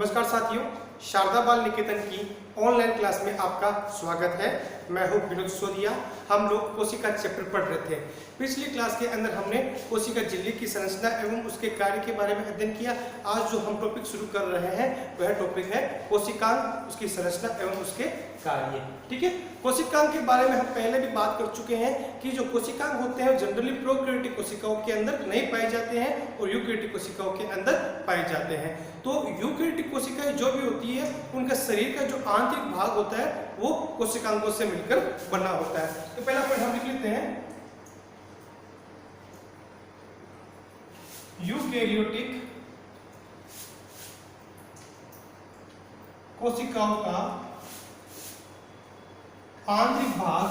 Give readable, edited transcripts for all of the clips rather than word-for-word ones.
नमस्कार साथियों, शारदा बाल निकेतन की ऑनलाइन क्लास में आपका स्वागत है। मैं हूं विनोद सिसोदिया। हम लोग कोशिका चैप्टर पढ़ रहे थे। पिछली क्लास के अंदर हमने कोशिका झिल्ली की संरचना एवं उसके कार्य के बारे में अध्ययन किया। आज जो हम टॉपिक शुरू कर रहे हैं वह टॉपिक है कोशिकांग, उसकी संरचना एवं उसके कार्य। ठीक है, कोशिकांग के बारे में हम पहले भी बात कर चुके हैं कि जो कोशिकांग होते हैं जनरली प्रोकैरियोटिक कोशिकाओं के अंदर नहीं पाए जाते हैं और यूकैरियोटिक कोशिकाओं के अंदर पाए जाते हैं। तो यूकैरियोटिक कोशिकाएं जो भी होती है उनका शरीर का जो आंतरिक भाग होता है वो कोशिकांगों से मिलकर बना होता है। तो पहला पॉइंट हम लिख लेते हैं, यूकैरियोटिक कोशिकाओं का आंतरिक भाग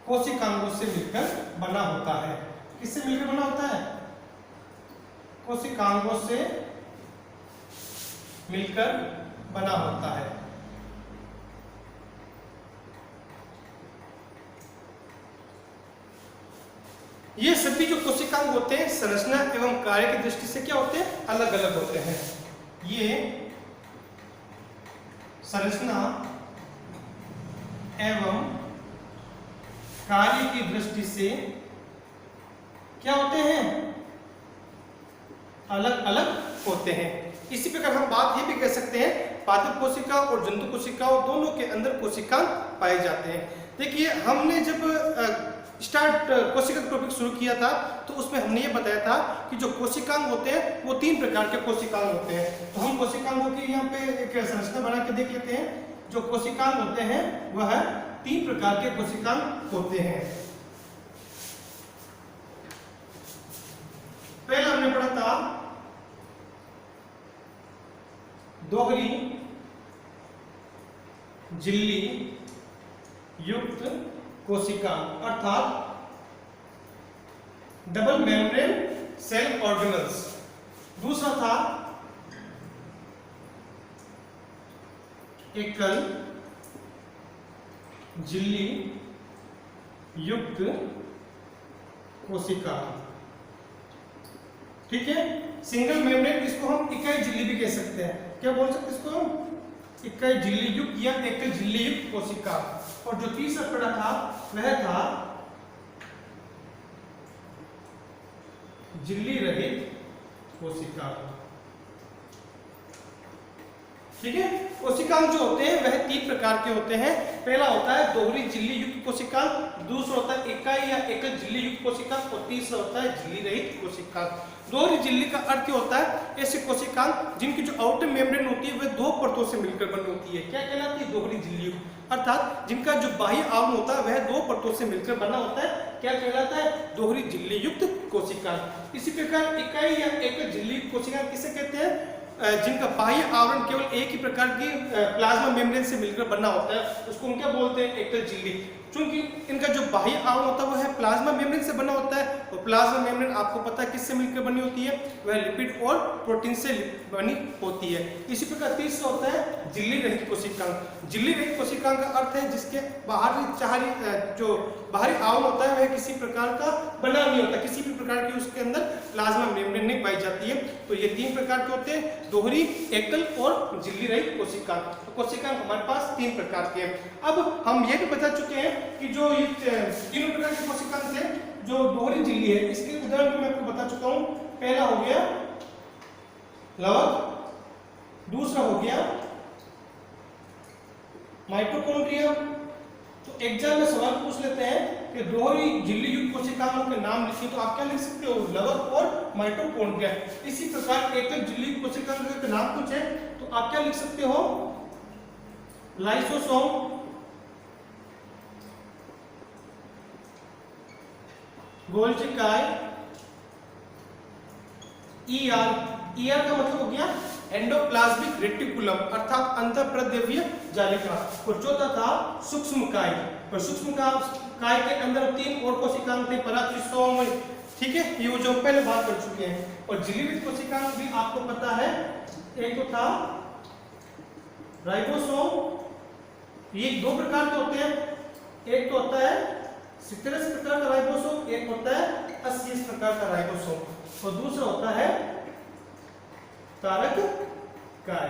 कोशिकांगों से मिलकर बना होता है। किससे मिलकर बना होता है? कोशिकांगों से मिलकर बना होता है। ये सभी जो कोशिकांग होते हैं संरचना एवं कार्य की दृष्टि से क्या होते हैं? अलग अलग होते हैं। ये संरचना एवं कार्य की दृष्टि से क्या होते हैं? अलग अलग होते हैं। इसी प्रकार हम बात ये भी कह सकते हैं पादप कोशिका और जंतु कोशिकाओं दोनों के अंदर कोशिकांग पाए जाते हैं। देखिए, हमने जब कोशिका का टॉपिक शुरू किया था तो उसमें हमने ये बताया था कि जो कोशिकांग होते हैं वो 3 प्रकार के कोशिकांग होते हैं। तो हम कोशिकांगों की यहाँ पे एक संरचना बना के देख लेते हैं। जो कोशिकांग होते हैं वह 3 प्रकार के कोशिकांग होते हैं। पहला हमने पढ़ा था दोहरी झिल्ली युक्त कोशिका अर्थात डबल मेम्ब्रेन सेल ऑर्गेनल्स। दूसरा था एकल झिल्ली युक्त कोशिका। ठीक है, सिंगल मेम्ब्रेन, इसको हम इकाई झिल्ली भी कह सकते हैं। क्या बोल सकते हैं इसको हम? इकाई झिल्ली युक्त या एकल झिल्ली युक्त कोशिका। और जो तीसरा पढ़ा था वह था झिल्ली रहित कोशिका। ठीक है, कोशिकांग जो होते हैं वह 3 प्रकार के होते हैं। पहला होता है दोहरी झिल्ली युक्त कोशिका, दूसरा होता है इकाई या एकल झिल्ली युक्त कोशिका और तीसरा होता है झिल्ली रहित कोशिका। दोहरी झिल्ली का अर्थ क्या होता है? ऐसी कोशिकांग जिनकी जो आउटर मेम्ब्रेन होती है वह 2 परतों से मिलकर बनी होती है। क्या कहलाती है? दोहरी झिल्ली युक्त। अर्थात जिनका जो बाह्य आवरण होता है वह 2 परतों से मिलकर बना होता है। क्या कहलाता है? दोहरी झिल्ली युक्त कोशिका। इसी प्रकार इकाई या एकल झिल्ली युक्त कोशिका किसे कहते हैं? जिनका बाह्य आवरण केवल एक ही प्रकार की प्लाज्मा मेम्ब्रेन से मिलकर बना होता है, उसको हम क्या बोलते हैं? एकल झिल्ली। क्योंकि इनका जो बाह्य आवरण होता है वह है प्लाज्मा मेम्ब्रेन से बना होता है और प्लाज्मा मेम्ब्रेन आपको पता है किससे मिलकर बनी होती है? वह लिपिड और प्रोटीन से बनी होती है। इसी प्रकार तीसरा होता है झिल्ली रहित कोशिकांग। झिल्ली रहित कोशिकांग का अर्थ है जिसके जो बाहरी आवरण होता है वह किसी प्रकार का बना नहीं होता, किसी भी प्रकार की उसके अंदर प्लाज्मा मेम्ब्रेन नहीं पाई जाती है। तो ये 3 प्रकार के होते हैं, दोहरी, एकल और झिल्ली रहित कोशिकांग। तो कोशिकांग हमारे पास 3 प्रकार के हैं। अब हम ये भी बता चुके हैं कि जो ये 3 प्रकार के कोशिकांग थे, जो दोहरी झिल्ली है इसके उदाहरण भी मैं आपको बता चुका हूं। पहला हो गया लवक, दूसरा हो गया माइटोकॉन्ड्रिया। तो एग्जाम में सवाल पूछ लेते हैं कि दोहरी झिल्ली युक्त कोशिकाओं के नाम लिखिए, तो आप क्या लिख सकते हो? लवक और माइटोकॉन्ड्रिया। इसी प्रकार एकल झिल्ली युक्त कोशिकाओं के नाम पूछे तो आप क्या लिख सकते हो? लाइसोसोम, गोल्जी काय, ईआर का मतलब हो गया एंडोप्लाज्मिक रेटिकुलम अर्थात अंतःप्रद्रव्य जालिका। और चौथा था सूक्ष्मकाय। और सूक्ष्मकाय के अंदर 3 और कोशिकांग थे, पराचिसोम। ठीक है, ये जो पहले बात कर चुके हैं। और झिल्ली रहित कोशिकांग भी आपको पता है, एक तो था राइबोसोम। ये 2 प्रकार के होते हैं। एक तो होता है 70 प्रकार का राइबोसोम, एक होता है 80 प्रकार का राइबोसोम और दूसरा होता है तारक काय।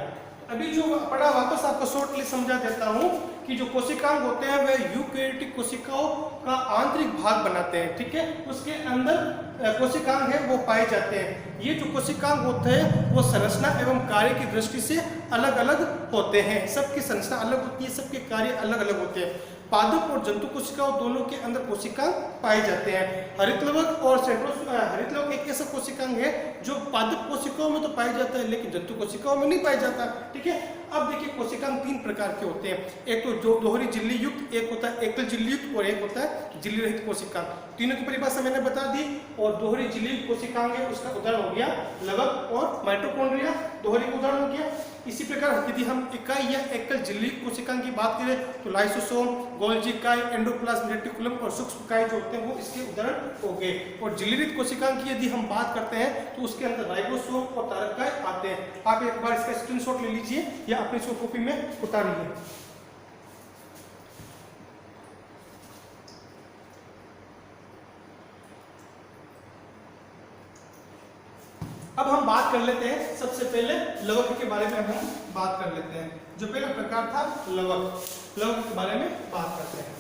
अभी जो पढ़ा वापस आपको शॉर्टली समझा देता हूं कि जो कोशिकांग होते हैं वह यूकेरियोटिक कोशिकाओं का आंतरिक भाग बनाते हैं, ठीक है। उसके अंदर कोशिकांग है वो पाए जाते हैं। ये जो कोशिकांग होते हैं वो संरचना एवं कार्य की दृष्टि से अलग अलग होते हैं। सबकी संरचना अलग होती है, सबके कार्य अलग अलग होते हैं। पादप और जंतु कोशिकाओं दोनों के अंदर कोशिकांग पाए जाते हैं। हरित लवक और हरित लवक एक ऐसा कोशिकांग है जो पादप कोशिकाओं में तो पाया जाता है लेकिन जंतु कोशिकाओं में नहीं पाया जाता, ठीक है। अब देखिए कोशिकांग 3 प्रकार के होते हैं। एक तो जो दोहरी झिल्ली युक्त, एक होता है एकल झिल्ली युक्त और एक होता है झिल्ली रहित कोशिकांग। तीनों की परिभाषा मैंने बता दी। और दोहरी झिल्ली युक्त कोशिकांग है उसका उदाहरण हो गया लवक और माइटोकॉन्ड्रिया, दोहरी का उदाहरण हो गया। इसी प्रकार यदि हम इकाई या एकल झिल्ली कोशिकांग की बात करें तो लाइसोसोम, गोल्जी इकाई, एंडोप्लाज्म रेटिकुलम और सूक्ष्म इकाई जो होते हैं वो इसके उदाहरण हो गए। और झिल्ली रहित कोशिकांग की यदि हम बात करते हैं तो उसके अंदर राइबोसोम और तारकाय आते हैं। आप एक बार इसका स्क्रीनशॉट ले लीजिए या अपनी इसको कॉपी में उतारिए। अब हम बात कर लेते हैं सबसे पहले लवक के बारे में हम बात कर लेते हैं। जो पहला प्रकार था लवक, लवक के बारे में बात करते हैं।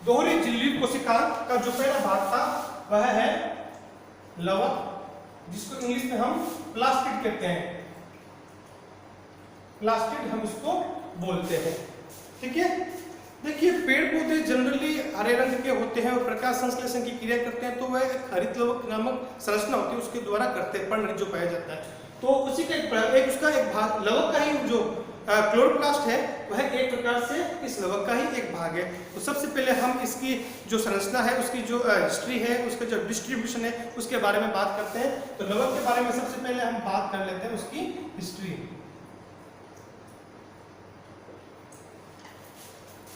दोहरी झिल्ली कोशिकांग का जो पहला भाग था वह है लवक, जिसको इंग्लिश में हम प्लास्टिड कहते हैं। प्लास्टिड हम इसको बोलते हैं, ठीक है। देखिए पेड़ पौधे जनरली हरे रंग के होते हैं और प्रकाश संश्लेषण की क्रिया करते हैं, तो वह एक हरित लवक नामक संरचना होती है उसके द्वारा करते हैं, पर्ण जो पाया जाता है। तो उसी का उसका एक भाग लवक का ही जो क्लोरोप्लास्ट है वह एक प्रकार से इस लवक का ही एक भाग है। तो सबसे पहले हम इसकी जो संरचना है, उसकी जो हिस्ट्री है, उसका जो डिस्ट्रीब्यूशन है उसके बारे में बात करते हैं। तो लवक के बारे में सबसे पहले हम बात कर लेते हैं उसकी हिस्ट्री,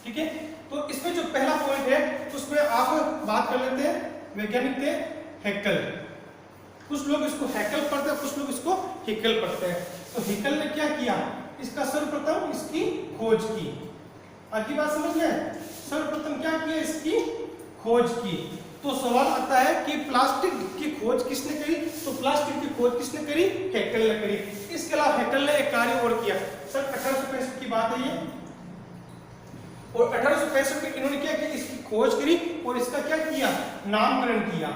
ठीक है। तो इसमें जो पहला पॉइंट है उसमें आप बात कर लेते हैं वैज्ञानिक थे हैकेल। कुछ लोग इसको हैकेल पढ़ते हैं, कुछ लोग इसको हिकल पढ़ते हैं। तो हिकल ने क्या किया, इसका सर्वप्रथम इसकी खोज की। आगे बात समझ में, सर्वप्रथम क्या किया, इसकी खोज की। तो सवाल आता है कि प्लास्टिक की खोज किसने करी, तो प्लास्टिक की खोज किसने करी, हैकेल ने करी। इसके अलावा हैकेल ने एक कार्य और किया। सर 1865 की बात है ये, और 1865 में इन्होंने क्या किया, इसकी खोज करी और इसका क्या किया, नामकरण किया।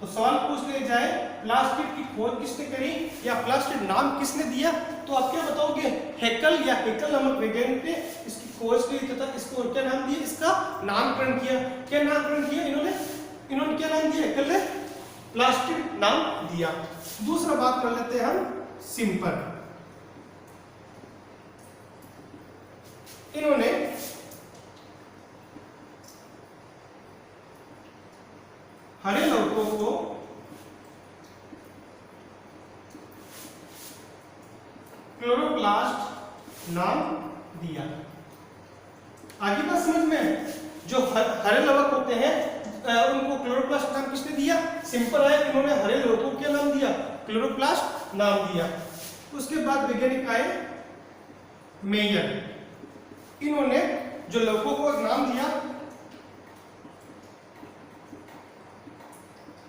तो सवाल पूछ ले जाए प्लास्टिड की खोज किसने करी या प्लास्टिड नाम किसने दिया, तो आप क्या बताओगे, हैकेल या हैकेल नामक वैज्ञानिक ने इसकी खोज की तथा इसको क्या नाम दिया, इसका नामकरण किया। क्या नामकरण किया इन्होंने क्या नाम दिया, हैकेल ने प्लास्टिड नाम दिया। दूसरा बात कर लेते हैं हम सिम्पर। इन्होंने हरे लवकों को क्लोरोप्लास्ट नाम दिया। आगे बात समझ में, जो हरे लवक होते हैं उनको क्लोरोप्लास्ट नाम किसने दिया, सिंपल है, इन्होंने हरे लवकों को क्या नाम दिया, क्लोरोप्लास्ट नाम दिया। उसके बाद वैज्ञानिक आए मेयर, इन्होंने जो लवकों को एक नाम दिया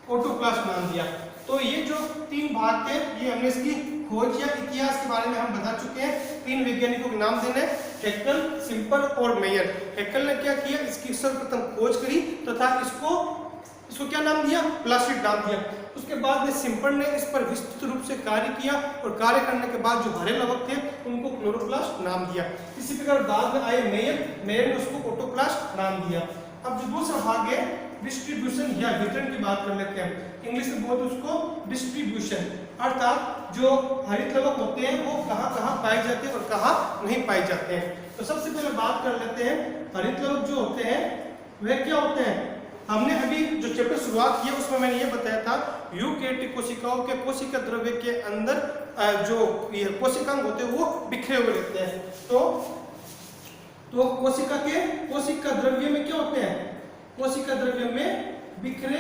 ऑटोप्लास्ट नाम दिया। तो ये जो 3 भाग थे ये हमने इसकी खोज या इतिहास के बारे में हम बता चुके हैं। 3 वैज्ञानिकों के नाम देने, हैकेल, सिम्पर और मेयर। हैकेल ने क्या किया, इसकी सर्वप्रथम खोज करी तथा इसको क्या नाम दिया, प्लास्टिड नाम दिया। उसके बाद में सिम्पर ने इस पर विस्तृत रूप से कार्य किया और कार्य करने के बाद जो हरे लवक थे उनको क्लोरोप्लास्ट नाम दिया। इसी प्रकार बाद में आए मेयर ने उसको ऑटोप्लास्ट नाम दिया। अब जो दूसरा भाग है डिस्ट्रीब्यूशन या वितरण की बात कर लेते हैं। इंग्लिश में बोलते हैं उसको डिस्ट्रीब्यूशन, अर्थात जो हरित लवक होते हैं वो कहाँ पाए जाते हैं और कहाँ नहीं पाए जाते हैं। तो सबसे पहले बात कर लेते हैं हरित लवक जो होते हैं वह क्या होते हैं। हमने अभी जो चैप्टर शुरुआत किया उसमें मैंने ये बताया था यूकेरियोटिक कोशिकाओं के कोशिका द्रव्य के अंदर जो ये कोशिकांग होते हैं वो बिखरे हुए रहते हैं। तो कोशिका द्रव्य में क्या होते हैं, कोशिका द्रव्य में बिखरे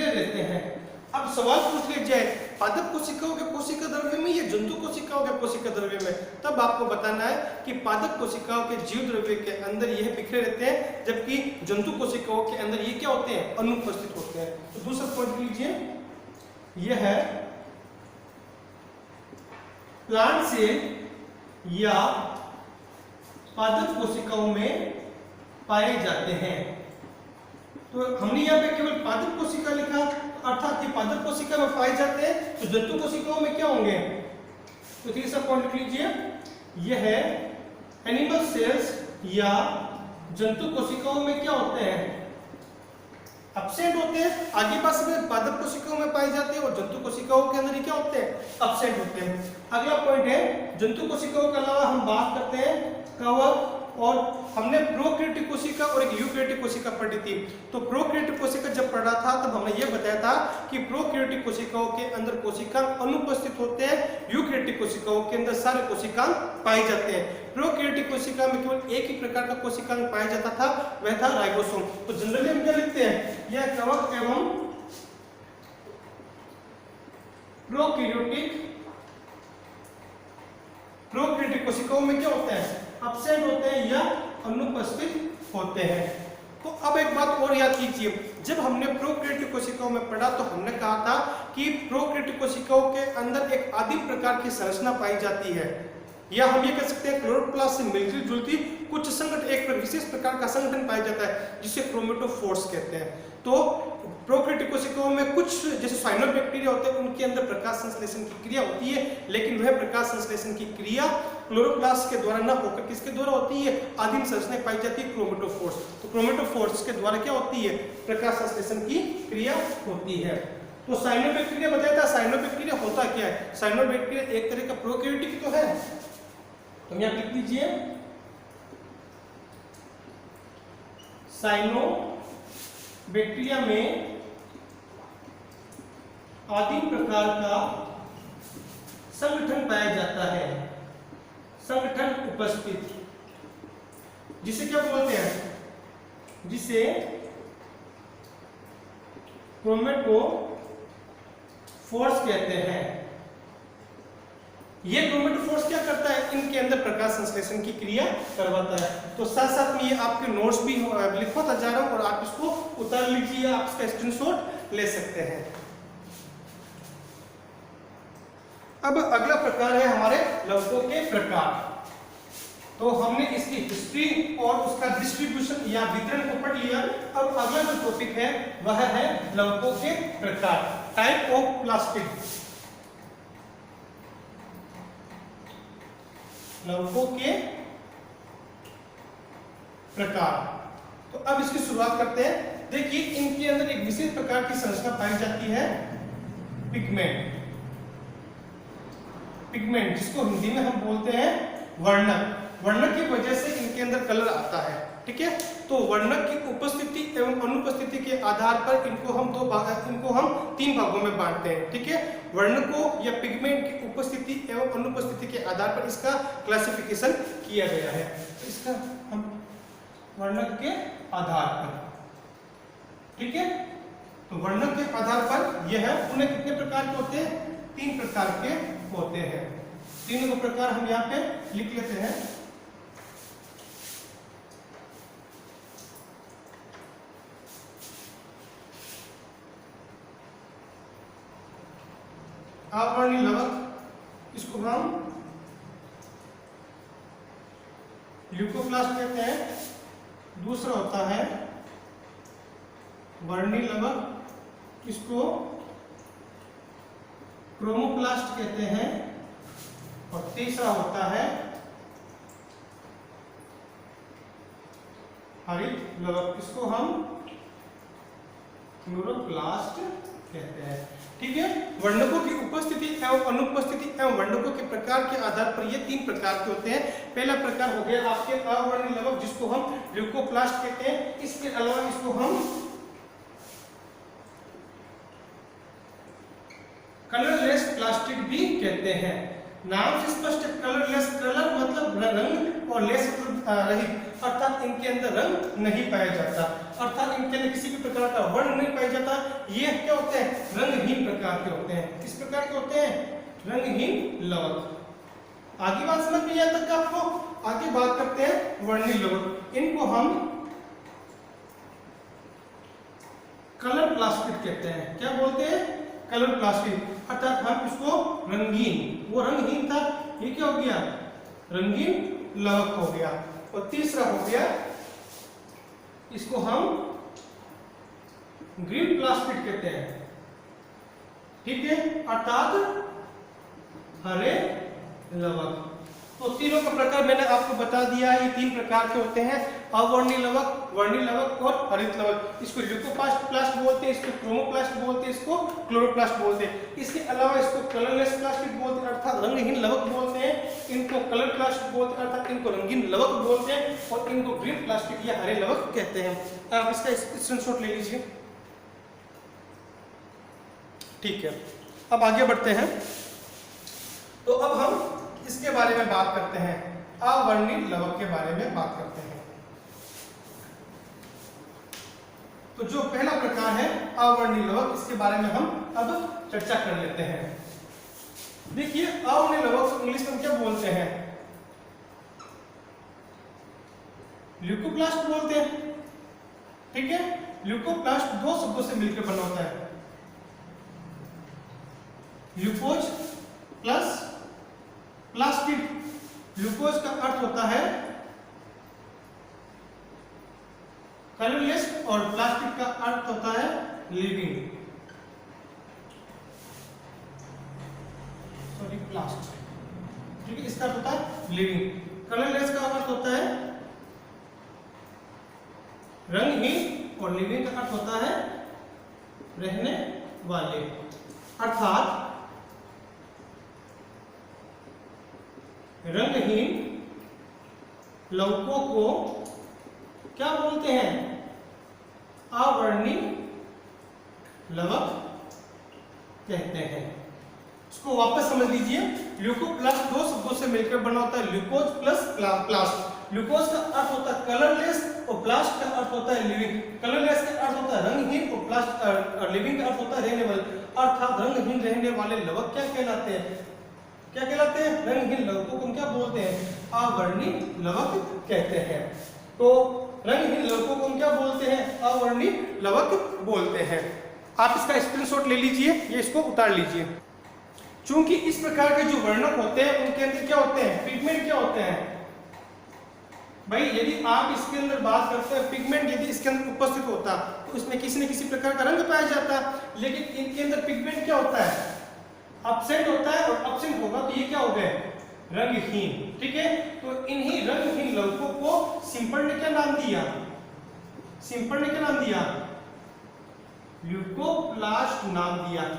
रहते हैं। अब सवाल पूछ लिया जाए पादप कोशिकाओं के कोशिका द्रव्य में या जंतु कोशिकाओं के कोशिका द्रव्य में, तब आपको बताना है कि पादप कोशिकाओं के जीव द्रव्य के अंदर यह बिखरे रहते हैं, जबकि जंतु कोशिकाओं के अंदर ये क्या होते हैं, अनुपस्थित होते हैं। तो दूसरा पॉइंट लीजिए, यह है प्लांट सेल या पादप कोशिकाओं में पाए जाते हैं। तो हमने यहाँ पे केवल पादप कोशिका लिखा, अर्थात ये पादप कोशिका में पाए जाते हैं, तो जंतु कोशिकाओं में क्या होंगे। तो तीसरा पॉइंट लिख लीजिए, यह है एनिमल सेल्स या जंतु कोशिकाओं में क्या होते हैं, एब्सेंट होते हैं। आगे पास में पादप कोशिकाओं में पाए जाते हैं और जंतु कोशिकाओं के अंदर क्या होते हैं, एब्सेंट होते हैं। अगला पॉइंट है, जंतु कोशिकाओं के अलावा हम बात करते हैं कवक, और हमने प्रोकैरियोटिक कोशिका और एक यूकैरियोटिक कोशिका पढ़ी थी। तो प्रोकैरियोटिक कोशिका जब पढ़ा था तब हमने ये बताया था कि प्रोकैरियोटिक कोशिकाओं के अंदर कोशिकांग अनुपस्थित होते हैं, यूकैरियोटिक कोशिकाओं के अंदर सारे कोशिकांग पाए जाते हैं। प्रोकैरियोटिक कोशिका में केवल एक ही प्रकार का कोशिकांग पाया जाता था, वह था राइबोसोम। तो जनरली हम क्या लिखते हैं, यह कवक एवं प्रोकैरियोटिक कोशिकाओं में क्या होते हैं, एब्सेंट होते हैं या अनुपस्थित होते हैं। तो अब एक बात और याद कीजिए, जब हमने प्रोकैरियोटिक कोशिकाओं में पढ़ा तो हमने कहा था कि प्रोकैरियोटिक कोशिकाओं के अंदर एक आदिम प्रकार की संरचना पाई जाती है, या हम ये कह सकते हैं क्लोरोप्लास्ट से मिलती जुलती कुछ संगठन, एक विशेष प्रकार का संगठन पाया जाता है जिसे क्रोमेटोफोर्स कहते हैं। तो प्रोकैरियोटिक कोशिकाओं में कुछ जैसे साइनोबैक्टीरिया होते हैं, उनके अंदर प्रकाश संश्लेषण की क्रिया होती है, लेकिन वह प्रकाश संश्लेषण की क्रिया क्लोरोप्लास्ट के द्वारा न होकर किसके द्वारा होती है, आदिम संरचना पाई जाती है क्रोमेटोफोर्स। तो क्रोमेटोफोर्स के द्वारा क्या होती है, प्रकाश संश्लेषण की क्रिया होती है। तो साइनोबैक्टीरिया बताया था, साइनोबैक्टीरिया होता क्या है, साइनोबैक्टीरिया एक तरह का प्रोकैरियोटिक तो है। तो यहां लिख लीजिए, साइनोबैक्टीरिया में आदिम प्रकार का संगठन पाया जाता है, संगठन उपस्थित, जिसे क्या बोलते हैं, जिसे क्रोमेटोफोर्स कहते हैं। ये क्रोमेटोफोर्स क्या करता है, इनके अंदर प्रकाश संश्लेषण की क्रिया करवाता है। तो साथ साथ में ये आपके नोट्स भी लिखवाता जा रहा हूं और आप इसको उतार लीजिए, आप इसका स्क्रीनशॉट ले सकते हैं। अब अगला प्रकार है हमारे लवकों के प्रकार। तो हमने इसकी हिस्ट्री और उसका डिस्ट्रीब्यूशन या वितरण को पढ़ लिया। अब अगला जो टॉपिक है वह है लवकों के प्रकार, टाइप ऑफ प्लास्टिड। लवकों के प्रकार। तो अब इसकी शुरुआत करते हैं। देखिए, इनके अंदर एक विशेष प्रकार की संरचना पाई जाती है, पिगमेंट। पिगमेंट जिसको हिंदी में हम बोलते हैं वर्णक। वर्णक की वजह से इनके अंदर कलर आता है, ठीक है। तो वर्णक की उपस्थिति एवं अनुपस्थिति के आधार पर इनको हम तीन भागों में बांटते हैं, ठीक है। वर्णकों या पिगमेंट की उपस्थिति एवं अनुपस्थिति के आधार पर इसका क्लासिफिकेशन किया गया है। इसका हम वर्णक के आधार पर, ठीक है। तो वर्णक के आधार पर यह है, उन्हें कितने प्रकार के होते हैं, 3 प्रकार के होते हैं। तीनों प्रकार हम यहाँ पे लिख लेते हैं। आवरणी लवक, इसको हम ल्यूकोप्लास्ट कहते हैं। दूसरा होता है वर्णी लवक, इसको क्रोमोप्लास्ट कहते हैं। और तीसरा होता है हरित लवक, इसको हम क्लोरोप्लास्ट कहते हैं, ठीक है। वर्णकों की उपस्थिति एवं अनुपस्थिति एवं वर्णकों के प्रकार के आधार पर ये 3 प्रकार के होते हैं। पहला प्रकार हो गया आपके अवर्णी लवक, जिसको हम ल्यूकोप्लास्ट कहते हैं। इसके अलावा इसको हम कलरलेस प्लास्टिड भी कहते हैं। नाम से स्पष्ट कलरलेस, कलर मतलब रंग और लेस मतलब रहित, अर्थात इनके अंदर रंग नहीं पाया जाता, अर्थात इनके अंदर किसी भी प्रकार का वर्ण नहीं पाया जाता। ये क्या होते हैं? रंगहीन प्रकार के होते हैं। किस प्रकार के होते हैं? रंगहीन लवक। आगे बात समझ में यहाँ तक आपको? आगे बात करते हैं वर्णील लवक। इनको हम कलर प्लास्टिक कहते हैं। क्या बोलते हैं? कलर प्लास्टिक, अर्थात हम इसको रंगीन, वो रंगहीन था, ये क्या हो गया? रंगीन लवक हो गया। और तीसरा हो गया, इसको हम ग्रीन प्लास्टिक कहते हैं, ठीक है, अर्थात हरे लवक। तो तीनों का प्रकार मैंने आपको बता दिया है। ये तीन प्रकार के होते हैं, अवर्णीय लवक, वर्णीय लवक और हरित लवक। इसको ल्यूकोप्लास्ट बोलते हैं, इसको क्रोमोप्लास्ट बोलते हैं, इसको क्लोरोप्लास्ट बोलते हैं। इसके अलावा इसको कलरलेस प्लास्टिक बोलते हैं, अर्थात रंगहीन लवक बोलते हैं। इनको कलर प्लास्टिक बोलते हैं, अर्थात इनको रंगीन लवक बोलते हैं। और इनको ग्रीन प्लास्टिक या हरे लवक कहते हैं। आप इसका स्क्रीनशॉट ले लीजिए, ठीक है। अब आगे बढ़ते हैं। तो अब हम इसके बारे में बात करते हैं, अवर्णीय लवक के बारे में बात करते हैं। तो जो पहला प्रकार है अवर्णीय लवक, इसके बारे में हम अब चर्चा कर लेते हैं। देखिए, अवर्णीय लवक को इंग्लिश में क्या बोलते हैं? ल्यूकोप्लास्ट बोलते हैं, ठीक है। ल्यूकोप्लास्ट दो शब्दों से मिलकर बना होता है, ग्लूकोज प्लस प्लास्टिक। ग्लूकोज का अर्थ होता है कलरलेस और प्लास्टिक का अर्थ होता है लिविंग, सॉरी प्लास्ट, ठीक है, इसका अर्थ होता है लिविंग। कलरलेस का अर्थ होता है रंगहीन और लिविंग का अर्थ होता है रहने वाले, अर्थात रंगहीन लवकों को क्या बोलते हैं? अवर्णीय लवक कहते हैं। इसको वापस समझ लीजिए। ल्यूकोप्लास्ट दो शब्दों से मिलकर बना होता है, ल्यूकोज प्लस प्लास्ट। ल्यूकोज का अर्थ होता है कलरलेस और प्लास्ट का अर्थ होता है लिविंग। कलरलेस का अर्थ होता है रंगहीन और प्लास्ट और लिविंग का अर्थ होता है रहने वाले, अर्थात रंगहीन रहने वाले लवक क्या कहलाते हैं? क्या कहलाते हैं? रंगहीन लवकों को हम क्या बोलते हैं? अवर्णीय लवक कहते हैं। तो रंगहीन लवकों को हम क्या बोलते हैं? अवर्णीय लवक बोलते हैं। आप इसका स्क्रीनशॉट ले लीजिए, ये इसको उतार लीजिए। चूंकि इस प्रकार के जो वर्णक होते हैं उनके अंदर क्या होते हैं? पिगमेंट क्या होते हैं भाई? यदि आप इसके अंदर बात करते हैं, पिगमेंट यदि इसके अंदर उपस्थित होता तो इसमें किसी न किसी प्रकार का रंग पाया जाता, लेकिन इनके अंदर पिगमेंट क्या होता है? एब्सेंट होता है, और एब्सेंट होगा तो ये क्या हो गए? रंगहीन, ठीक है। तो इन्हीं रंगहीन लवकों को सिंपल ने क्या नाम दिया? सिंपल ने क्या नाम दिया? ल्यूकोप्लास्ट नाम दिया।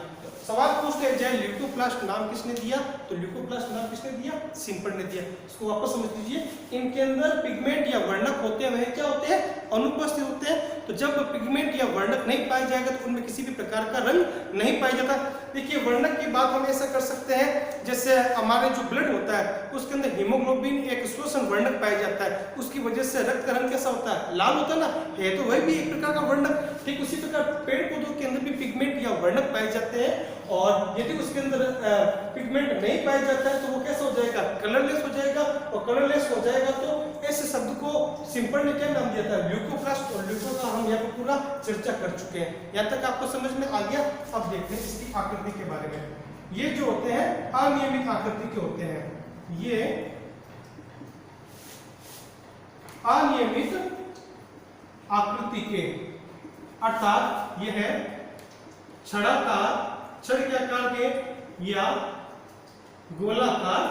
सवाल पूछते हैं जय ल्यूकोप्लास्ट नाम किसने दिया? तो ल्यूकोप्लास्ट नाम किसने दिया? सिंपल ने दिया। इसको वापस समझ लीजिए। इनके अंदर पिगमेंट या वर्णक होते हैं, वह क्या होते हैं? अनुपस्थित होते हैं। तो जब पिगमेंट या वर्णक नहीं पाया जाएगा तो उनमें किसी भी प्रकार का रंग नहीं पाया जाता। देखिए, वर्णक की बात हम ऐसा कर सकते हैं, जैसे हमारे जो ब्लड होता है उसके अंदर हीमोग्लोबिन एक श्वसन वर्णक पाया जाता है, उसकी वजह से रक्त का रंग कैसा होता है? लाल होता है ना, है तो वही भी एक प्रकार का वर्णक। ठीक उसी प्रकार पेड़ पौधों के अंदर भी पिगमेंट या वर्णक पाए जाते हैं, और यदि उसके अंदर पिगमेंट नहीं पाया जाता है तो वो कैसा हो जाएगा? कलरलेस हो जाएगा। और कलरलेस हो जाएगा तो ऐसे शब्द को सिंपल ने क्या नाम दिया था? ल्यूकोप्लास्ट। और ल्यूको का हम यहाँ पे पूरा चर्चा कर चुके हैं। यहाँ तक आपको समझ में आ गया। अब देखते हैं इसकी आकृति के बारे में। ये जो होते हैं अनियमित आकृति के होते हैं, ये अनियमित आकृति के, अर्थात यह है छड़ाकार, छड़ के आकार के या गोलाकार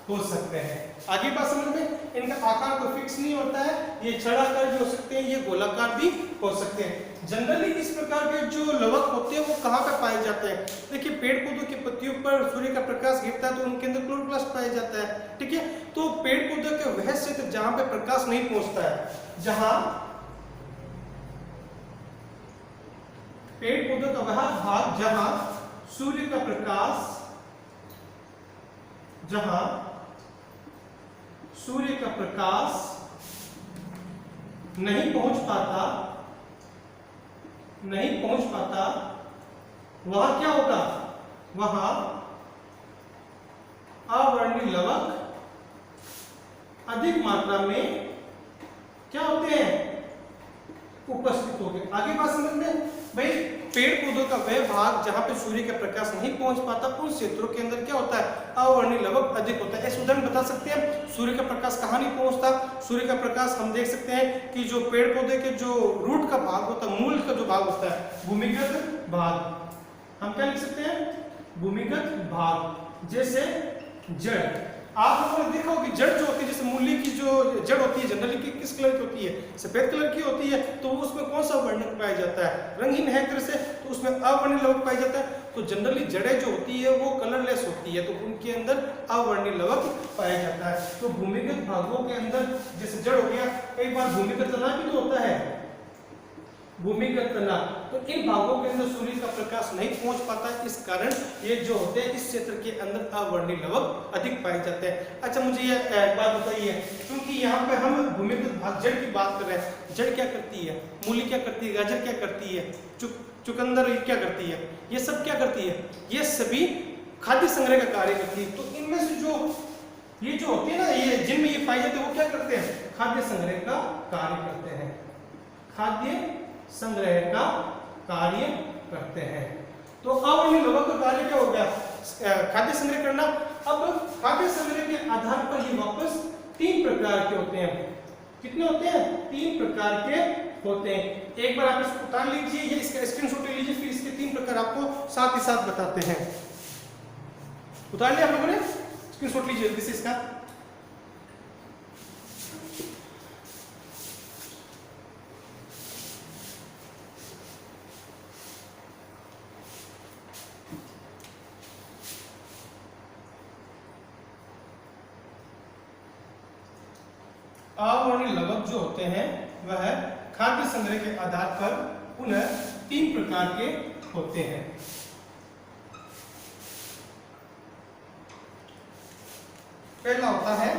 हो सकते हैं। आगे बात समझ में, इनका आकार कोई फिक्स नहीं होता है। ये छड़ाकार भी हो सकते हैं, ये गोलाकार भी हो सकते हैं। जनरली इस प्रकार के जो लवक होते हैं वो कहाँ पे पाए जाते हैं? देखिए, पेड़ पौधों की पत्तियों पर सूर्य का प्रकाश गिरता है तो उनके अंदर क्लोरोप्लास्ट पाया जाता है, ठीक है। तो पेड़ पौधों के वह क्षेत्र जहां पे प्रकाश नहीं पहुंचता है, जहां पेड़ पौधों का वह भाग जहां सूर्य का प्रकाश जहां सूर्य का प्रकाश नहीं पहुंच पाता, वहां क्या होगा, वहां अवर्णीय लवक अधिक मात्रा में क्या होते हैं, उपस्थित हो गए। आगे बात समझ में भाई, पेड़ पौधों का वह भाग जहां पे सूर्य का प्रकाश नहीं पहुंच पाता, उन क्षेत्रों के अंदर क्या होता है, अवर्णीय लवक अधिक होता है। ऐसे उदाहरण बता सकते हैं, सूर्य का प्रकाश कहां नहीं पहुंचता। सूर्य का प्रकाश हम देख सकते हैं कि जो पेड़ पौधे के जो रूट का भाग होता है, मूल का जो भाग होता है, भूमिगत भाग, हम क्या लिख सकते हैं, भूमिगत भाग। जैसे जड़, आप लोगों ने देखा होगा कि जड़ जो होती है, जैसे मूली की जो जड़ होती है जनरली किस कलर की होती है, सफेद कलर की होती है। तो उसमें कौन सा वर्ण पाया जाता है, रंगहीन है तरह से, तो उसमें अवर्णीय लवक पाया जाता है। तो जनरली जड़ें जो होती है वो कलरलेस होती है, तो उनके अंदर अवर्णीय लवक पाया जाता है। तो भूमिगत भागों के अंदर जैसे जड़ हो गया, कई बार भूमिगत तना भी तो होता है, भूमिगत तना। तो इन भागों के अंदर सूर्य का प्रकाश नहीं पहुंच पाता, इस कारण ये जो होते हैं इस क्षेत्र के अंदर अवर्णीय लवक अधिक पाए जाते हैं। अच्छा मुझे ये बात बताइए, क्योंकि यहाँ पे हम भूमिगत भाग जड़ की बात कर रहे हैं, जड़ क्या करती है, मूली क्या करती है, गाजर क्या करती है, चुकंदर क्या करती है, ये सब क्या करती है, ये सभी खाद्य संग्रह का कार्य करती है। तो इनमें से जो ये जो होते हैं ना, ये जिनमें ये पाए जाते हैं वो क्या करते हैं, खाद्य संग्रह का कार्य करते हैं, खाद्य संग्रह का कार्य करते हैं। तो अवर्णीय लवक का कार्य क्या हो गया, खाद्य संग्रह करना। अब खाद्य संग्रह के आधार पर ये वापस 3 प्रकार के होते हैं। कितने होते हैं, 3 प्रकार के होते हैं। एक बार आप इसको उतार लीजिए, ये इसका स्क्रीनशॉट ले लीजिए, फिर इसके 3 प्रकार आपको साथ ही साथ बताते हैं। उतार लिया आप लोगों ने, स्क्रीनशॉट लीजिए जल्दी से इसका। अवर्णीय लवक जो होते हैं वह खाद्य संग्रह के आधार पर पुनः 3 प्रकार के होते हैं। पहला होता है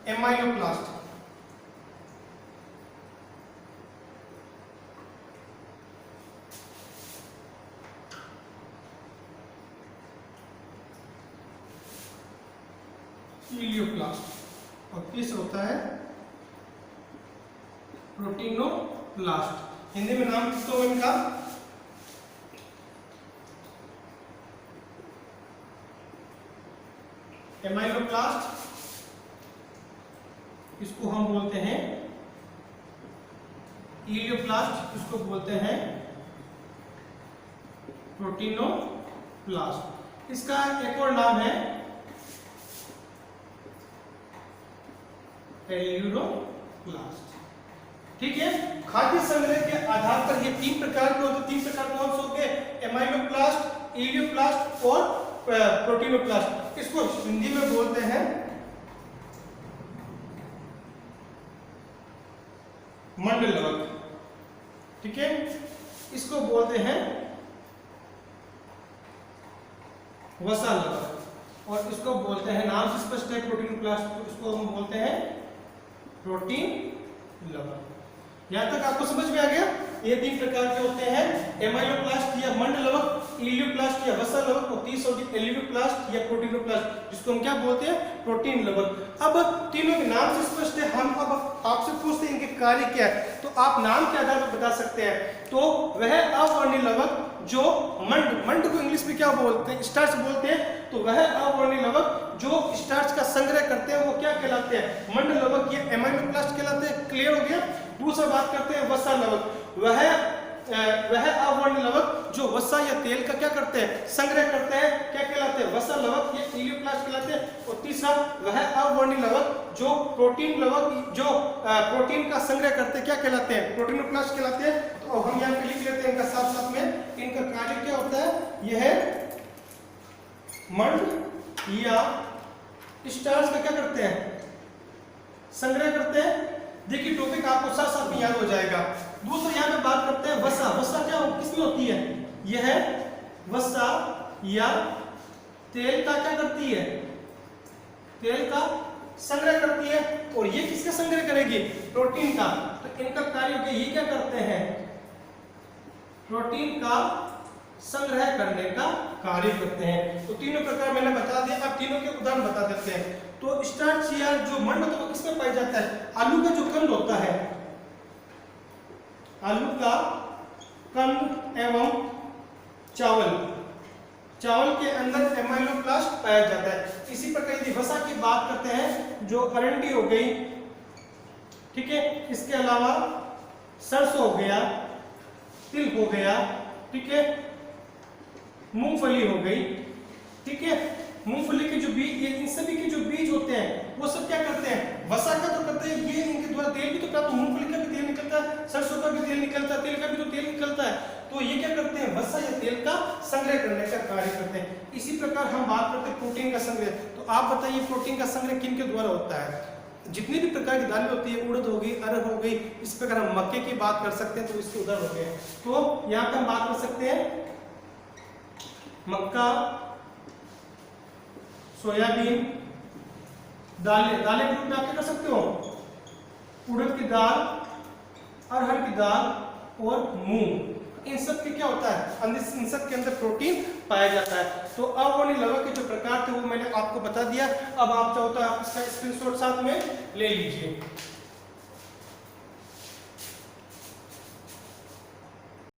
एमाइलोप्लास्ट, इलियोप्लास्ट, और तीसरा होता है प्रोटीनोप्लास्ट। हिंदी में नाम किसको है इनका, एमाइलोप्लास्ट, इसको हम बोलते हैं इलियोप्लास्ट, इसको बोलते हैं प्रोटीनोप्लास्ट। इसका एक और नाम है एल्यूरोप्लास्ट। ठीक है, खाद्य संग्रह के आधार पर ये 3 प्रकार के होते हैं। 3 प्रकार कौन से होंगे, एमाइलोप्लास्ट, इलियोप्लास्ट और प्रोटीनोप्लास्ट। इसको हिंदी में बोलते हैं मंड लवक। ठीक है, इसको बोलते हैं वसा लवक, और इसको बोलते हैं, नाम से स्पष्ट है प्रोटीनोप्लास्ट, तो इसको हम बोलते हैं प्रोटीन लवक। यहां तक आपको समझ में आ गया, ये 3 प्रकार के होते हैं, एमाइलोप्लास्ट या मंड लवक, इलियोप्लास्ट या वसा लवक, और तीसरा होती है एल्यूरोप्लास्ट या प्रोटीनोप्लास्ट, जिसको हम क्या बोलते हैं, प्रोटीन लवक। अब तीनों के नाम से स्पष्ट है, हम अब आपसे पूछते हैं इनके कार्य क्या है, तो आप नाम के आधार पर बता सकते हैं। तो वह अवर्णीय लवक जो मंड को इंग्लिश में क्या बोलते हैं, स्टार्च बोलते हैं, तो वह अवर्णीय लवक जो स्टार्च का संग्रह करते हैं वो क्या कहलाते हैं, मंड लवक, ये एमाइलोप्लास्ट कहलाते हैं। क्लियर हो गया। दूसरा बात करते हैं वसा लवक, वह अवर्णीय लवक जो वसा या तेल का क्या करते हैं, संग्रह करते हैं, क्या कहलाते हैं, वसा लवक, ये इलियोप्लास्ट कहलाते हैं। और तीसरा वह अवर्णीय लवक जो प्रोटीन लवक जो प्रोटीन का संग्रह करते हैं, क्या कहलाते हैं, प्रोटीनोप्लास्ट कहलाते हैं। तो हम यहाँ पे लिख लेते हैं इनका साथ साथ में, इनका कार्य क्या होता है, यह मंड या स्टार्च का क्या करते हैं, संग्रह करते हैं। देखिए टॉपिक आपको साथ साथ में याद हो जाएगा। दूसरा यहाँ पे बात करते हैं वसा। वसा क्या किसमें होती है, यह वसा या तेल का क्या करती है, तेल का संग्रह करती है, और ये किसका संग्रह करेगी? प्रोटीन का। तो इनका कार्य हो गया, ये क्या करते हैं? प्रोटीन का संग्रह करने का कार्य करते हैं। तो तीनों प्रकार मैंने बता दिया, अब तीनों के उदाहरण बता देते हैं। तो स्टार्च या जो मंड होता है वो किसमें पाया जाता है? आलू का जो कंद होता है, आलू का कंद एवं चावल के अंदर एमाइलोब्लास्ट पाया जाता है। इसी प्रकार यदि वसा की बात करते हैं, जो अरंडी हो गई, ठीक है, इसके अलावा सरसों हो गया, तिल हो गया, ठीक है, मूंगफली हो गई, ठीक है, मूंगफली के जो बीज, ये इन सभी के जो बीज होते हैं वो सब क्या करते हैं? वसा का तो करते हैं, ये इनके द्वारा तेल भी तो प्राप्त, मूंगफली का भी तेल निकलता है, सरसों का भी तेल निकलता है, तिल का भी तो तेल निकलता है। तो ये क्या करते हैं? वसा या तेल का संग्रह करने का कार्य करते हैं। इसी प्रकार हम बात करते हैं प्रोटीन का संग्रह। तो आप बताइए प्रोटीन का संग्रह किन के द्वारा होता है? जितनी भी प्रकार की दालें होती है, उड़द हो गई, अरहर हो गई, इस प्रकार हम मक्के की बात कर सकते हैं, तो इसके उदाहरण हो गए। तो यहाँ पे हम बात कर सकते हैं मक्का, सोयाबीन, दालें के रूप में आप क्या कर सकते हो? उड़द की दाल, अरहर की दाल और मूंग। इन सब के क्या होता है? इन सब के अंदर प्रोटीन पाया जाता है। तो अवर्णीय लवण के जो प्रकार थे वो मैंने आपको बता दिया। अब आप चाहो तो आप इसका स्क्रीनशॉट साथ में ले लीजिए।